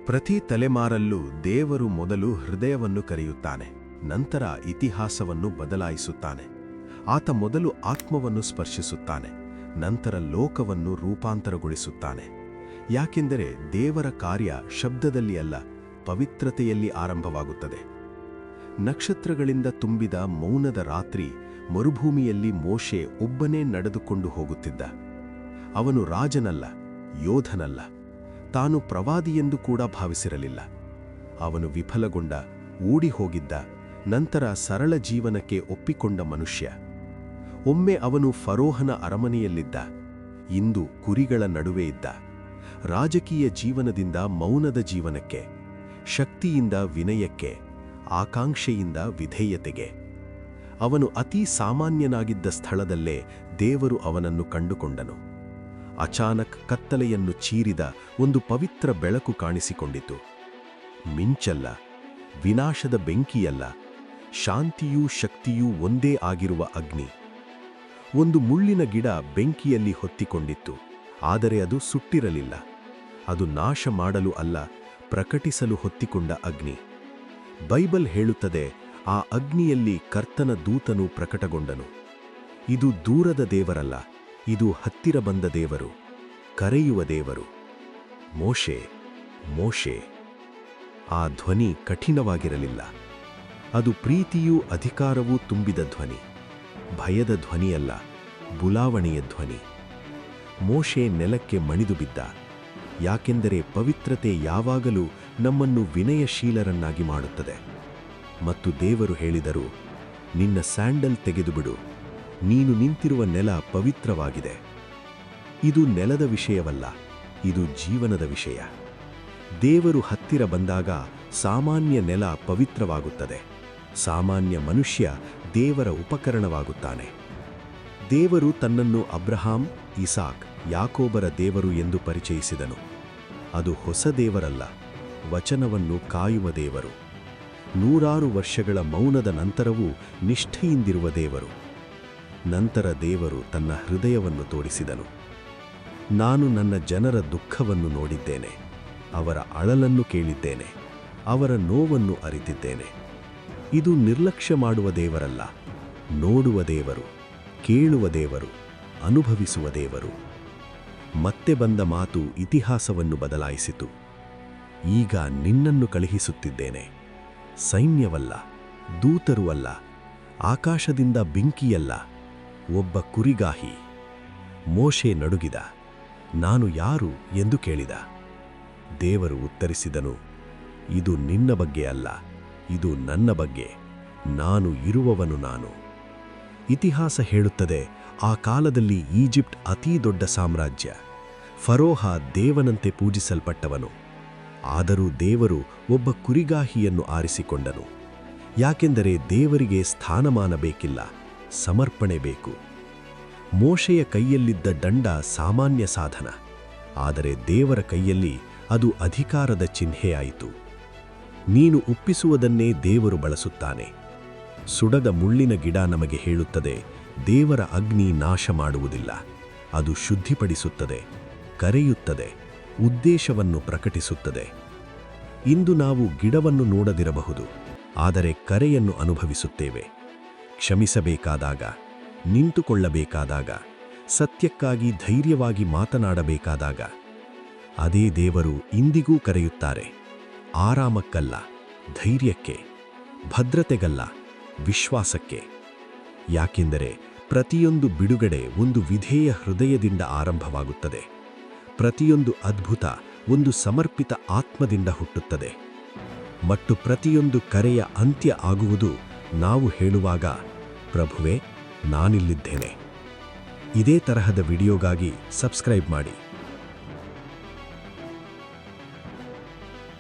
ಪ್ರತಿ ತಲೆಮಾರಲ್ಲೂ ದೇವರು ಮೊದಲು ಹೃದಯವನ್ನು ಕರೆಯುತ್ತಾನೆ, ನಂತರ ಇತಿಹಾಸವನ್ನು ಬದಲಾಯಿಸುತ್ತಾನೆ. ಆತ ಮೊದಲು ಆತ್ಮವನ್ನು ಸ್ಪರ್ಶಿಸುತ್ತಾನೆ, ನಂತರ ಲೋಕವನ್ನು ರೂಪಾಂತರಗೊಳಿಸುತ್ತಾನೆ. ಯಾಕೆಂದರೆ ದೇವರ ಕಾರ್ಯ ಶಬ್ದದಲ್ಲಿ ಅಲ್ಲ, ಪವಿತ್ರತೆಯಲ್ಲಿ ಆರಂಭವಾಗುತ್ತದೆ. ನಕ್ಷತ್ರಗಳಿಂದ ತುಂಬಿದ ಮೌನದ ರಾತ್ರಿ ಮರುಭೂಮಿಯಲ್ಲಿ ಮೋಶೆ ಒಬ್ಬನೇ ನಡೆದುಕೊಂಡು ಹೋಗುತ್ತಿದ್ದ. ಅವನು ರಾಜನಲ್ಲ, ಯೋಧನಲ್ಲ, ತಾನು ಪ್ರವಾದಿಯೆಂದು ಕೂಡ ಭಾವಿಸಿರಲಿಲ್ಲ. ಅವನು ವಿಫಲಗೊಂಡ, ಓಡಿ ಹೋಗಿದ್ದ, ನಂತರ ಸರಳ ಜೀವನಕ್ಕೆ ಒಪ್ಪಿಕೊಂಡ ಮನುಷ್ಯ. ಒಮ್ಮೆ ಅವನು ಫರೋಹನ ಅರಮನೆಯಲ್ಲಿದ್ದ, ಇಂದು ಕುರಿಗಳ ನಡುವೆ ಇದ್ದ. ರಾಜಕೀಯ ಜೀವನದಿಂದ ಮೌನದ ಜೀವನಕ್ಕೆ, ಶಕ್ತಿಯಿಂದ ವಿನಯಕ್ಕೆ, ಆಕಾಂಕ್ಷೆಯಿಂದ ವಿಧೇಯತೆಗೆ. ಅವನು ಅತೀ ಸಾಮಾನ್ಯನಾಗಿದ್ದ ಸ್ಥಳದಲ್ಲೇ ದೇವರು ಅವನನ್ನು ಕಂಡುಕೊಂಡನು. ಅಚಾನಕ್ ಕತ್ತಲೆಯನ್ನು ಚೀರಿದ ಒಂದು ಪವಿತ್ರ ಬೆಳಕು ಕಾಣಿಸಿಕೊಂಡಿತು. ಮಿಂಚಲ್ಲ, ವಿನಾಶದ ಬೆಂಕಿಯಲ್ಲ, ಶಾಂತಿಯೂ ಶಕ್ತಿಯೂ ಒಂದೇ ಆಗಿರುವ ಅಗ್ನಿ. ಒಂದು ಮುಳ್ಳಿನ ಗಿಡ ಬೆಂಕಿಯಲ್ಲಿ ಹೊತ್ತಿಕೊಂಡಿತ್ತು, ಆದರೆ ಅದು ಸುಟ್ಟಿರಲಿಲ್ಲ. ಅದು ನಾಶ ಮಾಡಲು ಅಲ್ಲ, ಪ್ರಕಟಿಸಲು ಹೊತ್ತಿಕೊಂಡ ಅಗ್ನಿ. ಬೈಬಲ್ ಹೇಳುತ್ತದೆ, ಆ ಅಗ್ನಿಯಲ್ಲಿ ಕರ್ತನ ದೂತನು ಪ್ರಕಟಗೊಂಡನು. ಇದು ದೂರದ ದೇವರಲ್ಲ, ಇದು ಹತ್ತಿರ ಬಂದ ದೇವರು, ಕರೆಯುವ ದೇವರು. ಮೋಶೆ, ಮೋಶೆ. ಆ ಧ್ವನಿ ಕಠಿಣವಾಗಿರಲಿಲ್ಲ. ಅದು ಪ್ರೀತಿಯೂ ಅಧಿಕಾರವೂ ತುಂಬಿದ ಧ್ವನಿ. ಭಯದ ಧ್ವನಿಯಲ್ಲ, ಬುಲಾವಣೆಯ ಧ್ವನಿ. ಮೋಶೆ ನೆಲಕ್ಕೆ ಮಣಿದು ಬಿದ್ದ. ಯಾಕೆಂದರೆ ಪವಿತ್ರತೆ ಯಾವಾಗಲೂ ನಮ್ಮನ್ನು ವಿನಯಶೀಲರನ್ನಾಗಿ ಮಾಡುತ್ತದೆ. ಮತ್ತು ದೇವರು ಹೇಳಿದರು, ನಿನ್ನ ಸ್ಯಾಂಡಲ್ ತೆಗೆದುಬಿಡು, ನೀನು ನಿಂತಿರುವ ನೆಲ ಪವಿತ್ರವಾಗಿದೆ. ಇದು ನೆಲದ ವಿಷಯವಲ್ಲ, ಇದು ಜೀವನದ ವಿಷಯ. ದೇವರು ಹತ್ತಿರ ಬಂದಾಗ ಸಾಮಾನ್ಯ ನೆಲ ಪವಿತ್ರವಾಗುತ್ತದೆ, ಸಾಮಾನ್ಯ ಮನುಷ್ಯ ದೇವರ ಉಪಕರಣವಾಗುತ್ತಾನೆ. ದೇವರು ತನ್ನನ್ನು ಅಬ್ರಹಾಂ, ಇಸಾಕ್, ಯಾಕೋಬರ ದೇವರು ಎಂದು ಪರಿಚಯಿಸಿದನು. ಅದು ಹೊಸ ದೇವರಲ್ಲ, ವಚನವನ್ನು ಕಾಯುವ ದೇವರು. 100 ವರ್ಷಗಳ ಮೌನದ ನಂತರವೂ ನಿಷ್ಠೆಯಿಂದಿರುವ ದೇವರು. ನಂತರ ದೇವರು ತನ್ನ ಹೃದಯವನ್ನು ತೋರಿಸಿದನು. ನಾನು ನನ್ನ ಜನರ ದುಃಖವನ್ನು ನೋಡಿದ್ದೇನೆ, ಅವರ ಅಳಲನ್ನು ಕೇಳಿದ್ದೇನೆ, ಅವರ ನೋವನ್ನು ಅರಿತಿದ್ದೇನೆ. ಇದು ನಿರ್ಲಕ್ಷ್ಯ ಮಾಡುವ ದೇವರಲ್ಲ, ನೋಡುವ ದೇವರು, ಕೇಳುವ ದೇವರು, ಅನುಭವಿಸುವ ದೇವರು. ಮತ್ತೆ ಬಂದ ಮಾತು ಇತಿಹಾಸವನ್ನು ಬದಲಾಯಿಸಿತು. ಈಗ ನಿನ್ನನ್ನು ಕಳುಹಿಸುತ್ತಿದ್ದೇನೆ, ಸೈನ್ಯವಲ್ಲ, ದೂತರು ಅಲ್ಲ, ಆಕಾಶದಿಂದ ಬೆಂಕಿಯಲ್ಲ, ಒಬ್ಬ ಕುರಿಗಾಹಿ. ಮೋಶೆ ನಡುಗಿದ. ನಾನು ಯಾರು ಎಂದು ಕೇಳಿದ. ದೇವರು ಉತ್ತರಿಸಿದನು, ಇದು ನಿನ್ನ ಬಗ್ಗೆ ಅಲ್ಲ, ಇದು ನನ್ನ ಬಗ್ಗೆ. ನಾನು ಇರುವವನು ನಾನು. ಇತಿಹಾಸ ಹೇಳುತ್ತದೆ, ಆ ಕಾಲದಲ್ಲಿ ಈಜಿಪ್ಟ್ ಅತೀ ದೊಡ್ಡ ಸಾಮ್ರಾಜ್ಯ. ಫರೋಹ ದೇವನಂತೆ ಪೂಜಿಸಲ್ಪಟ್ಟವನು. ಆದರೂ ದೇವರು ಒಬ್ಬ ಕುರಿಗಾಹಿಯನ್ನು ಆರಿಸಿಕೊಂಡನು. ಯಾಕೆಂದರೆ ದೇವರಿಗೆ ಸ್ಥಾನಮಾನ ಬೇಕಿಲ್ಲ, ಸಮರ್ಪಣೆ ಬೇಕು. ಮೋಶೆಯ ಕೈಯಲ್ಲಿದ್ದ ದಂಡ ಸಾಮಾನ್ಯ ಸಾಧನ, ಆದರೆ ದೇವರ ಕೈಯಲ್ಲಿ ಅದು ಅಧಿಕಾರದ ಚಿಹ್ನೆಯಾಯಿತು. ನೀನು ಒಪ್ಪಿಸುವುದನ್ನೇ ದೇವರು ಬಳಸುತ್ತಾನೆ. ಸುಡದ ಮುಳ್ಳಿನ ಗಿಡ ನಮಗೆ ಹೇಳುತ್ತದೆ, ದೇವರ ಅಗ್ನಿ ನಾಶ ಮಾಡುವುದಿಲ್ಲ, ಅದು ಶುದ್ಧಿಪಡಿಸುತ್ತದೆ, ಕರೆಯುತ್ತದೆ, ಉದ್ದೇಶವನ್ನು ಪ್ರಕಟಿಸುತ್ತದೆ. ಇಂದು ನಾವು ಗಿಡವನ್ನು ನೋಡದಿರಬಹುದು, ಆದರೆ ಕರೆಯನ್ನು ಅನುಭವಿಸುತ್ತೇವೆ. ಕ್ಷಮಿಸಬೇಕಾದಾಗ, ನಿಂತುಕೊಳ್ಳಬೇಕಾದಾಗ, ಸತ್ಯಕ್ಕಾಗಿ ಧೈರ್ಯವಾಗಿ ಮಾತನಾಡಬೇಕಾದಾಗ. ಅದೇ ದೇವರು ಇಂದಿಗೂ ಕರೆಯುತ್ತಾರೆ, ಆರಾಮಕ್ಕಲ್ಲ, ಧೈರ್ಯಕ್ಕೆ, ಭದ್ರತೆಗಲ್ಲ, ವಿಶ್ವಾಸಕ್ಕೆ. ಯಾಕೆಂದರೆ ಪ್ರತಿಯೊಂದು ಬಿಡುಗಡೆ ಒಂದು ವಿಧೇಯ ಹೃದಯದಿಂದ ಆರಂಭವಾಗುತ್ತದೆ. ಪ್ರತಿಯೊಂದು ಅದ್ಭುತ ಒಂದು ಸಮರ್ಪಿತ ಆತ್ಮದಿಂದ ಹುಟ್ಟುತ್ತದೆ. ಮತ್ತು ಪ್ರತಿಯೊಂದು ಕರೆಯ ಅಂತ್ಯ ಆಗುವುದು ನಾವು ಹೇಳುವಾಗ, ಪ್ರಭುವೇ, ನಾನಿಲ್ಲಿದ್ದೇನೆ. ಇದೇ ತರಹದ ವಿಡಿಯೋಗಾಗಿ ಸಬ್ಸ್ಕ್ರೈಬ್ ಮಾಡಿ.